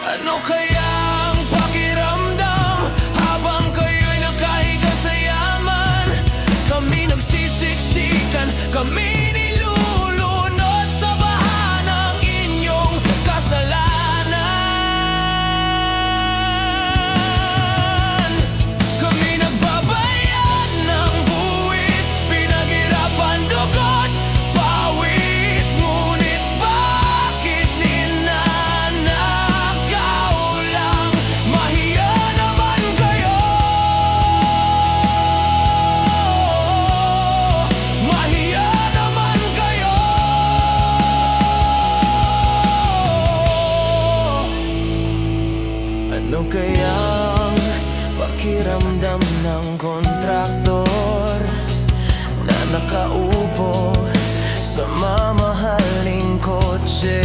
Ano kayang pakiramdam habang kayo'y nakahiga sa yaman? Kami nagsisiksikan, kami nilulunod sa baha ng inyong kasalanan. Kami nagbabayad ng buwis, pinaghirapan, dugot, pawis. Ngunit bakit ninanakaw lang? Mahiya naman kayo! Mahiya naman kayo! Ano kayang pakiramdam ng kontraktor na nakaupo sa mamahaling kotse?